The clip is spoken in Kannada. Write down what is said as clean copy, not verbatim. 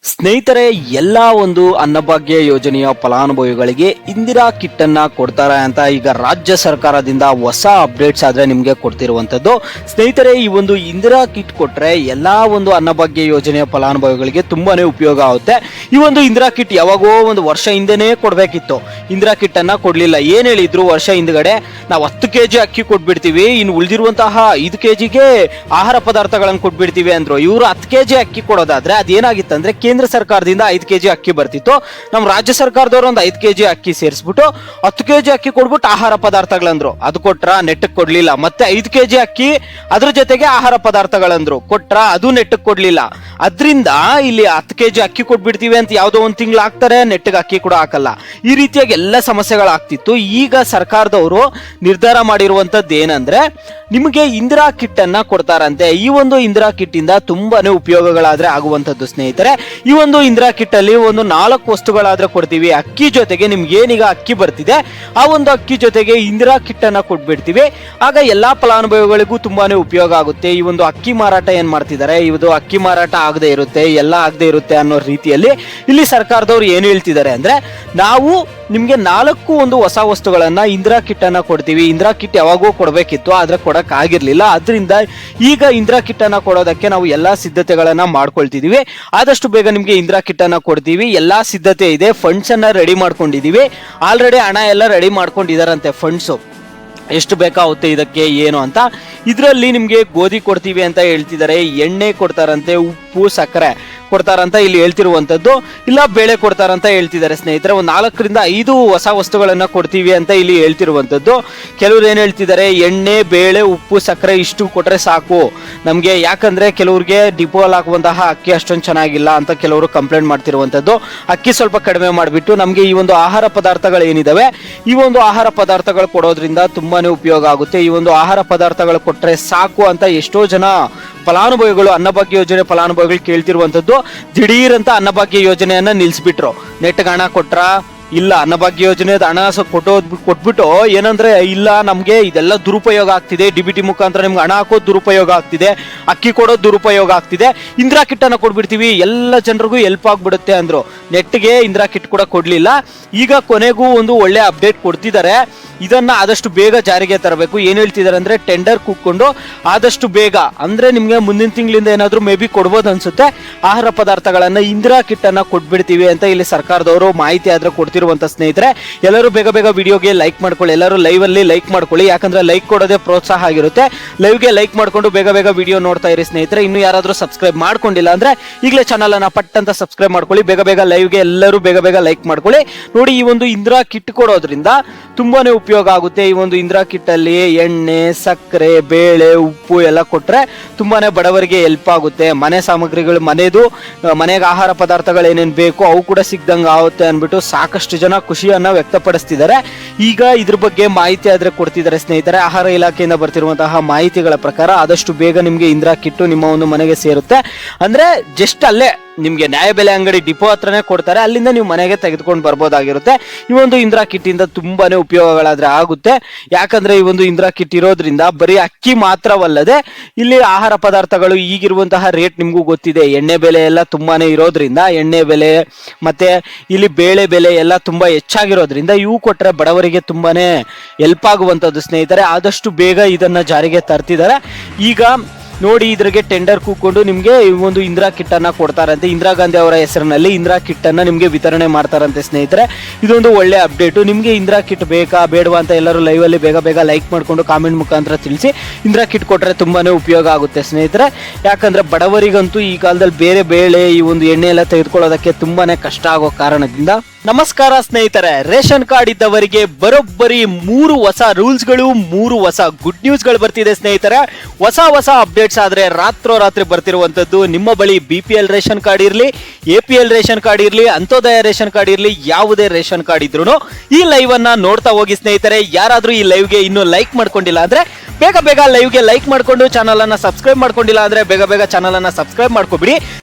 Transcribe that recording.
ಸ್ನೇಹಿತರೆ, ಎಲ್ಲ ಒಂದು ಅನ್ನಭಾಗ್ಯ ಯೋಜನೆಯ ಫಲಾನುಭವಿಗಳಿಗೆ ಇಂದಿರಾ ಕಿಟ್ ಅನ್ನ ಕೊಡ್ತಾರೆ ಅಂತ ಈಗ ರಾಜ್ಯ ಸರ್ಕಾರದಿಂದ ಹೊಸ ಅಪ್ಡೇಟ್ಸ್ ಆದ್ರೆ ನಿಮಗೆ ಕೊಡ್ತಿರುವಂತದ್ದು. ಸ್ನೇಹಿತರೆ, ಈ ಒಂದು ಇಂದಿರಾ ಕಿಟ್ ಕೊಟ್ರೆ ಎಲ್ಲಾ ಒಂದು ಅನ್ನಭಾಗ್ಯ ಯೋಜನೆಯ ಫಲಾನುಭವಿಗಳಿಗೆ ತುಂಬಾನೇ ಉಪಯೋಗ ಆಗುತ್ತೆ. ಈ ಒಂದು ಇಂದಿರಾ ಕಿಟ್ ಯಾವಾಗೋ ಒಂದು ವರ್ಷ ಹಿಂದೆನೇ ಕೊಡ್ಬೇಕಿತ್ತು. ಇಂದಿರಾ ಕಿಟ್ ಅನ್ನ ಕೊಡ್ಲಿಲ್ಲ. ಏನ್ ಹೇಳಿದ್ರು, ವರ್ಷ ಹಿಂದ್ಗಡೆ ನಾವು 10 kg ಅಕ್ಕಿ ಕೊಟ್ಬಿಡ್ತೀವಿ, ಇನ್ನು ಉಳಿದಿರುವಂತಹ 5 kgಗೆ ಆಹಾರ ಪದಾರ್ಥಗಳನ್ನು ಕೊಟ್ಬಿಡ್ತೀವಿ ಅಂದ್ರು. ಇವರು 10 kg ಅಕ್ಕಿ ಕೊಡೋದಾದ್ರೆ ಅದೇನಾಗಿತ್ತಂದ್ರೆ ಕೇಂದ್ರ ಸರ್ಕಾರದಿಂದ 5 kg ಅಕ್ಕಿ ಬರ್ತಿತ್ತು. ನಮ್ಮ ರಾಜ್ಯ ಸರ್ಕಾರದವರು ಒಂದು 5 kg ಅಕ್ಕಿ ಸೇರಿಸ್ಬಿಟ್ಟು 10 kg ಅಕ್ಕಿ ಕೊಡ್ಬಿಟ್ಟು ಆಹಾರ ಪದಾರ್ಥಗಳಂದ್ರು. ಅದು ಕೊಟ್ರ ನೆಟ್ಟಕ್ ಕೊಡ್ಲಿಲ್ಲ. ಮತ್ತೆ 5 kg ಅಕ್ಕಿ ಅದ್ರ ಜೊತೆಗೆ ಆಹಾರ ಪದಾರ್ಥಗಳಂದ್ರು. ಕೊಟ್ರ ಅದು ನೆಟ್ಟಕ್ ಕೊಡ್ಲಿಲ್ಲ. ಅದ್ರಿಂದ ಇಲ್ಲಿ 10 kg ಅಕ್ಕಿ ಕೊಟ್ಬಿಡ್ತೀವಿ ಅಂತ ಯಾವ್ದೋ ಒಂದು ತಿಂಗಳು ಹಾಕ್ತಾರೆ, ನೆಟ್ಟಗೆ ಅಕ್ಕಿ ಕೂಡ ಹಾಕಲ್ಲ. ಈ ರೀತಿಯಾಗಿ ಎಲ್ಲ ಸಮಸ್ಯೆಗಳಾಗ್ತಿತ್ತು. ಈಗ ಸರ್ಕಾರದವರು ನಿರ್ಧಾರ ಮಾಡಿರುವಂತದ್ದು ಏನಂದ್ರೆ, ನಿಮಗೆ ಇಂದಿರಾ ಕಿಟ್ ಅನ್ನ ಕೊಡ್ತಾರಂತೆ. ಈ ಒಂದು ಇಂದಿರಾ ಕಿಟ್ ಇಂದ ತುಂಬಾನೇ ಉಪಯೋಗಗಳಾದ್ರೆ ಆಗುವಂತದ್ದು. ಸ್ನೇಹಿತರೆ, ಈ ಒಂದು ಇಂದಿರಾ ಕಿಟ್ ಅಲ್ಲಿ ಒಂದು 4 ವಸ್ತುಗಳಾದ್ರೆ ಕೊಡ್ತೀವಿ. ಅಕ್ಕಿ ಜೊತೆಗೆ ನಿಮ್ಗೆ ಏನೀಗ ಅಕ್ಕಿ ಬರ್ತಿದೆ, ಆ ಒಂದು ಅಕ್ಕಿ ಜೊತೆಗೆ ಇಂದಿರಾ ಕಿಟ್ ಅನ್ನ ಕೊಟ್ಬಿಡ್ತೀವಿ. ಆಗ ಎಲ್ಲಾ ಫಲಾನುಭವಿಗಳಿಗೂ ತುಂಬಾನೇ ಉಪಯೋಗ ಆಗುತ್ತೆ. ಈ ಒಂದು ಅಕ್ಕಿ ಮಾರಾಟ ಏನ್ ಮಾಡ್ತಿದ್ದಾರೆ, ಇದು ಅಕ್ಕಿ ಮಾರಾಟ ಆಗದೆ ಇರುತ್ತೆ, ಎಲ್ಲ ಆಗದೆ ಇರುತ್ತೆ ಅನ್ನೋ ರೀತಿಯಲ್ಲಿ ಇಲ್ಲಿ ಸರ್ಕಾರದವ್ರು ಏನ್ ಹೇಳ್ತಿದ್ದಾರೆ ಅಂದ್ರೆ, ನಾವು ನಿಮ್ಗೆ 4 ಒಂದು ಹೊಸ ವಸ್ತುಗಳನ್ನ ಇಂದಿರಾ ಕಿಟ್ ಅನ್ನ ಕೊಡ್ತೀವಿ. ಇಂದಿರಾ ಕಿಟ್ ಯಾವಾಗೂ ಕೊಡ್ಬೇಕಿತ್ತು, ಆದ್ರೆ ಕೊಡಕ್ ಆಗಿರ್ಲಿಲ್ಲ. ಅದರಿಂದ ಈಗ ಇಂದಿರಾ ಕಿಟ್ ಅನ್ನ ಕೊಡೋದಕ್ಕೆ ನಾವು ಎಲ್ಲಾ ಸಿದ್ಧತೆಗಳನ್ನ ಮಾಡ್ಕೊಳ್ತಿದೀವಿ. ಆದಷ್ಟು ಬೇಗ ನಿಮ್ಗೆ ಇಂದಿರಾ ಕಿಟ್ ಅನ್ನ ಕೊಡ್ತೀವಿ. ಎಲ್ಲಾ ಸಿದ್ಧತೆ ಇದೆ. ಫಂಡ್ಸ್ ಅನ್ನ ರೆಡಿ ಮಾಡ್ಕೊಂಡಿದೀವಿ. ಆಲ್ರೆಡಿ ಹಣ ಎಲ್ಲ ರೆಡಿ ಮಾಡ್ಕೊಂಡಿದಾರಂತೆ. ಫಂಡ್ಸ್ ಎಷ್ಟು ಬೇಕಾಗುತ್ತೆ ಇದಕ್ಕೆ ಏನು ಅಂತ. ಇದರಲ್ಲಿ ನಿಮ್ಗೆ ಗೋಧಿ ಕೊಡ್ತೀವಿ ಅಂತ ಹೇಳ್ತಿದ್ದಾರೆ, ಎಣ್ಣೆ ಕೊಡ್ತಾರಂತೆ, ಉಪ್ಪು, ಸಕ್ಕರೆ ಕೊಡ್ತಾರಂತ ಇಲ್ಲಿ ಹೇಳ್ತಿರುವಂತದ್ದು. ಇಲ್ಲ ಬೇಳೆ ಕೊಡ್ತಾರಂತ ಹೇಳ್ತಿದ್ದಾರೆ. ಸ್ನೇಹಿತರೆ, ಒಂದು 4 ರಿಂದ 5 ಹೊಸ ವಸ್ತುಗಳನ್ನ ಕೊಡ್ತೀವಿ ಅಂತ ಇಲ್ಲಿ ಹೇಳ್ತಿರುವಂತದ್ದು. ಕೆಲವ್ರು ಏನ್ ಹೇಳ್ತಿದ್ದಾರೆ, ಎಣ್ಣೆ, ಬೇಳೆ, ಉಪ್ಪು, ಸಕ್ಕರೆ ಇಷ್ಟು ಕೊಟ್ರೆ ಸಾಕು ನಮ್ಗೆ. ಯಾಕಂದ್ರೆ ಕೆಲವ್ರಿಗೆ ಡಿಪೋ ಅಲ್ಲಿ ಹಾಕುವಂತಹ ಅಕ್ಕಿ ಅಷ್ಟೊಂದು ಚೆನ್ನಾಗಿಲ್ಲ ಅಂತ ಕೆಲವರು ಕಂಪ್ಲೇಂಟ್ ಮಾಡ್ತಿರುವಂತದ್ದು. ಅಕ್ಕಿ ಸ್ವಲ್ಪ ಕಡಿಮೆ ಮಾಡಿಬಿಟ್ಟು ನಮ್ಗೆ ಈ ಒಂದು ಆಹಾರ ಪದಾರ್ಥಗಳು ಏನಿದಾವೆ, ಈ ಒಂದು ಆಹಾರ ಪದಾರ್ಥಗಳು ಕೊಡೋದ್ರಿಂದ ತುಂಬಾನೇ ಉಪಯೋಗ ಆಗುತ್ತೆ. ಈ ಒಂದು ಆಹಾರ ಪದಾರ್ಥಗಳು ಕೊಟ್ರೆ ಸಾಕು ಅಂತ ಎಷ್ಟೋ ಜನ ಫಲಾನುಭವಿಗಳು, ಅನ್ನಭಾಗ್ಯ ಯೋಜನೆ ಫಲಾನುಭವಿಗಳು ಕೇಳ್ತಿರುವಂತದ್ದು. ದಿಢೀರ್ ಅಂತ ಅನ್ನಭಾಗ್ಯ ಯೋಜನೆಯನ್ನ ನಿಲ್ಸ್ಬಿಟ್ರು. ನೆಟ್ಗೆ ಹಣ ಕೊಟ್ರ ಇಲ್ಲ, ಅನ್ನಭಾಗ್ಯ ಯೋಜನೆ ಹಣ ಕೊಟ್ಬಿಟ್ಟು ಏನಂದ್ರೆ, ಇಲ್ಲ ನಮ್ಗೆ ಇದೆಲ್ಲ ದುರುಪಯೋಗ ಆಗ್ತಿದೆ, DBT ಮುಖಾಂತರ ನಿಮ್ಗೆ ಹಣ ಹಾಕೋದು ದುರುಪಯೋಗ ಆಗ್ತಿದೆ, ಅಕ್ಕಿ ಕೊಡೋದು ದುರುಪಯೋಗ ಆಗ್ತಿದೆ, ಇಂದಿರಾ ಕಿಟ್ ಅನ್ನ ಕೊಟ್ಬಿಡ್ತೀವಿ, ಎಲ್ಲ ಜನರಿಗೂ ಹೆಲ್ಪ್ ಆಗ್ಬಿಡುತ್ತೆ ಅಂದ್ರು. ನೆಟ್ಗೆ ಇಂದಿರಾ ಕಿಟ್ ಕೂಡ ಕೊಡ್ಲಿಲ್ಲ. ಈಗ ಕೊನೆಗೂ ಒಂದು ಒಳ್ಳೆ ಅಪ್ಡೇಟ್ ಕೊಡ್ತಿದ್ದಾರೆ. ಇದನ್ನ ಆದಷ್ಟು ಬೇಗ ಜಾರಿಗೆ ತರಬೇಕು. ಏನ್ ಹೇಳ್ತಿದ್ದಾರೆ ಅಂದ್ರೆ, ಟೆಂಡರ್ ಕೂತ್ಕೊಂಡು ಆದಷ್ಟು ಬೇಗ ಅಂದ್ರೆ ನಿಮ್ಗೆ ಮುಂದಿನ ತಿಂಗಳಿಂದ ಏನಾದ್ರು ಮೇ ಬಿ ಕೊಡ್ಬೋದು ಅನ್ಸುತ್ತೆ, ಆಹಾರ ಪದಾರ್ಥಗಳನ್ನ ಇಂದಿರಾ ಕಿಟ್ ಅನ್ನ ಕೊಟ್ಬಿಡ್ತೀವಿ ಅಂತ ಇಲ್ಲಿ ಸರ್ಕಾರದವರು ಮಾಹಿತಿ ಆದ್ರೆ ಕೊಡ್ತಿರುವಂತ. ಸ್ನೇಹಿತರೆ, ಎಲ್ಲರೂ ಬೇಗ ಬೇಗ ವಿಡಿಯೋಗೆ ಲೈಕ್ ಮಾಡ್ಕೊಳ್ಳಿ. ಎಲ್ಲರೂ ಲೈವ್ ಅಲ್ಲಿ ಲೈಕ್ ಮಾಡ್ಕೊಳ್ಳಿ. ಯಾಕಂದ್ರೆ ಲೈಕ್ ಕೊಡೋದೇ ಪ್ರೋತ್ಸಾಹ ಆಗಿರುತ್ತೆ. ಲೈವ್ಗೆ ಲೈಕ್ ಮಾಡ್ಕೊಂಡು ಬೇಗ ಬೇಗ ವಿಡಿಯೋ ನೋಡ್ತಾ ಇರಿ. ಸ್ನೇಹಿತರೆ, ಇನ್ನು ಯಾರಾದ್ರೂ ಸಬ್ಸ್ಕ್ರೈಬ್ ಮಾಡ್ಕೊಂಡಿಲ್ಲ ಅಂದ್ರೆ ಈಗಲೇ ಚಾನಲ್ ಅನ್ನ ಪಟ್ ಅಂತ ಸಬ್ಸ್ಕ್ರೈಬ್ ಮಾಡ್ಕೊಳ್ಳಿ. ಬೇಗ ಬೇಗ ಲೈವ್ಗೆ ಎಲ್ಲರೂ ಬೇಗ ಬೇಗ ಲೈಕ್ ಮಾಡ್ಕೊಳ್ಳಿ. ನೋಡಿ, ಈ ಒಂದು ಇಂದಿರಾ ಕಿಟ್ ಕೊಡೋದ್ರಿಂದ ತುಂಬಾನೇ ಉಪಯೋಗ ಆಗುತ್ತೆ. ಈ ಒಂದು ಇಂದಿರಾ ಕಿಟ್ ಅಲ್ಲಿ ಎಣ್ಣೆ, ಸಕ್ಕರೆ, ಬೇಳೆ, ಉಪ್ಪು ಎಲ್ಲ ಕೊಟ್ರೆ ತುಂಬಾನೇ ಬಡವರಿಗೆ ಹೆಲ್ಪ್ ಆಗುತ್ತೆ. ಮನೆ ಸಾಮಗ್ರಿಗಳು, ಮನೆಗೆ ಆಹಾರ ಪದಾರ್ಥಗಳು ಏನೇನ್ ಬೇಕು ಅವು ಕೂಡ ಸಿಗ್ದಂಗ ಆಗುತ್ತೆ ಅನ್ಬಿಟ್ಟು ಸಾಕಷ್ಟು ಜನ ಖುಷಿಯನ್ನ ವ್ಯಕ್ತಪಡಿಸ್ತಿದ್ದಾರೆ. ಈಗ ಇದ್ರ ಬಗ್ಗೆ ಮಾಹಿತಿ ಆದ್ರೆ ಕೊಡ್ತಿದ್ದಾರೆ. ಸ್ನೇಹಿತರೆ, ಆಹಾರ ಇಲಾಖೆಯಿಂದ ಬರ್ತಿರುವಂತಹ ಮಾಹಿತಿಗಳ ಪ್ರಕಾರ ಆದಷ್ಟು ಬೇಗ ನಿಮ್ಗೆ ಇಂದಿರಾ ಕಿಟ್ ನಿಮ್ಮ ಒಂದು ಮನೆಗೆ ಸೇರುತ್ತೆ. ಅಂದ್ರೆ ಜಸ್ಟ್ ಅಲ್ಲೇ ನಿಮ್ಗೆ ನ್ಯಾಯಬೆಲೆ ಅಂಗಡಿ ಡಿಪೋ ಹತ್ರನೇ ಕೊಡ್ತಾರೆ, ಅಲ್ಲಿಂದ ನೀವು ಮನೆಗೆ ತೆಗೆದುಕೊಂಡು ಬರ್ಬೋದಾಗಿರುತ್ತೆ. ಈ ಒಂದು ಇಂದಿರಾ ಕಿಟ್ ಇಂದ ತುಂಬಾನೇ ಉಪಯೋಗಗಳಾದ್ರೆ ಆಗುತ್ತೆ. ಯಾಕಂದ್ರೆ ಈ ಒಂದು ಇಂದಿರಾ ಕಿಟ್ ಇರೋದ್ರಿಂದ ಬರೀ ಅಕ್ಕಿ ಮಾತ್ರವಲ್ಲದೆ ಇಲ್ಲಿ ಆಹಾರ ಪದಾರ್ಥಗಳು ಈಗಿರುವಂತಹ ರೇಟ್ ನಿಮ್ಗೂ ಗೊತ್ತಿದೆ. ಎಣ್ಣೆ ಬೆಲೆ ಎಲ್ಲ ತುಂಬಾನೇ ಇರೋದ್ರಿಂದ, ಎಣ್ಣೆ ಬೆಲೆ ಮತ್ತೆ ಇಲ್ಲಿ ಬೇಳೆ ಬೆಲೆ ಎಲ್ಲ ತುಂಬಾ ಹೆಚ್ಚಾಗಿರೋದ್ರಿಂದ ಇವು ಕೊಟ್ರೆ ಬಡವರಿಗೆ ತುಂಬಾನೇ ಹೆಲ್ಪ್ ಆಗುವಂತದ್ದು. ಸ್ನೇಹಿತರೆ, ಆದಷ್ಟು ಬೇಗ ಇದನ್ನ ಜಾರಿಗೆ ತರ್ತಿದ್ದಾರೆ. ಈಗ ನೋಡಿ, ಇದ್ರಿಗೆ ಟೆಂಡರ್ ಕೂತ್ಕೊಂಡು ನಿಮ್ಗೆ ಈ ಒಂದು ಇಂದಿರಾ ಕಿಟ್ ಅನ್ನ ಕೊಡ್ತಾರಂತೆ. ಇಂದಿರಾ ಗಾಂಧಿ ಅವರ ಹೆಸರಿನಲ್ಲಿ ಇಂದಿರಾ ಕಿಟ್ ಅನ್ನ ನಿಮ್ಗೆ ವಿತರಣೆ ಮಾಡ್ತಾರಂತೆ. ಸ್ನೇಹಿತರೆ, ಇದೊಂದು ಒಳ್ಳೆ ಅಪ್ಡೇಟ್. ನಿಮ್ಗೆ ಇಂದಿರಾ ಕಿಟ್ ಬೇಕಾ ಬೇಡವಾ ಅಂತ ಎಲ್ಲರೂ ಲೈವ್ ಅಲ್ಲಿ ಬೇಗ ಬೇಗ ಲೈಕ್ ಮಾಡ್ಕೊಂಡು ಕಾಮೆಂಟ್ ಮುಖಾಂತರ ತಿಳಿಸಿ. ಇಂದಿರಾ ಕಿಟ್ ಕೊಟ್ರೆ ತುಂಬಾನೇ ಉಪಯೋಗ ಆಗುತ್ತೆ ಸ್ನೇಹಿತರೆ. ಯಾಕಂದ್ರೆ ಬಡವರಿಗಂತೂ ಈ ಕಾಲದಲ್ಲಿ ಬೇರೆ ಬೇಳೆ, ಈ ಒಂದು ಎಣ್ಣೆ ಎಲ್ಲ ತೆಗೆದುಕೊಳ್ಳೋದಕ್ಕೆ ತುಂಬಾನೇ ಕಷ್ಟ ಆಗೋ ಕಾರಣದಿಂದ. ನಮಸ್ಕಾರ ಸ್ನೇಹಿತರೆ, ರೇಷನ್ ಕಾರ್ಡ್ ಇದ್ದವರಿಗೆ ಬರೋಬ್ಬರಿ 3 ಹೊಸ ರೂಲ್ಸ್ಗಳು, 3 ಹೊಸ ಗುಡ್ ನ್ಯೂಸ್ಗಳು ಬರ್ತಿದೆ. ಸ್ನೇಹಿತರೆ, ಹೊಸ ಅಪ್ಡೇಟ್ಸ್ ಆದ್ರೆ ರಾತ್ರೋರಾತ್ರಿ ಬರ್ತಿರುವಂತದ್ದು. ನಿಮ್ಮ ಬಳಿ BPL ರೇಷನ್ ಕಾರ್ಡ್ ಇರ್ಲಿ, APL ರೇಷನ್ ಕಾರ್ಡ್ ಇರ್ಲಿ, ಅಂತ್ಯೋದಯ ರೇಷನ್ ಕಾರ್ಡ್ ಇರ್ಲಿ, ಯಾವುದೇ ರೇಷನ್ ಕಾರ್ಡ್ ಇದ್ರು ಈ ಲೈವ್ ಅನ್ನ ನೋಡ್ತಾ ಹೋಗಿ. ಸ್ನೇಹಿತರೆ, ಯಾರಾದ್ರೂ ಈ ಲೈವ್ಗೆ ಇನ್ನೂ ಲೈಕ್ ಮಾಡ್ಕೊಂಡಿಲ್ಲ ಅಂದ್ರೆ ಬೇಗ ಬೇಗ ಲೈವ್ಗೆ ಲೈಕ್ ಮಾಡ್ಕೊಂಡು, ಚಾನಲ್ ಅನ್ನ ಸಬ್ಸ್ಕ್ರೈಬ್ ಮಾಡ್ಕೊಂಡಿಲ್ಲ ಅಂದ್ರೆ ಬೇಗ ಬೇಗ ಚಾನಲ್ ಅನ್ನ ಸಬ್ಸ್ಕ್ರೈಬ್ ಮಾಡ್ಕೊಬಿಡಿ.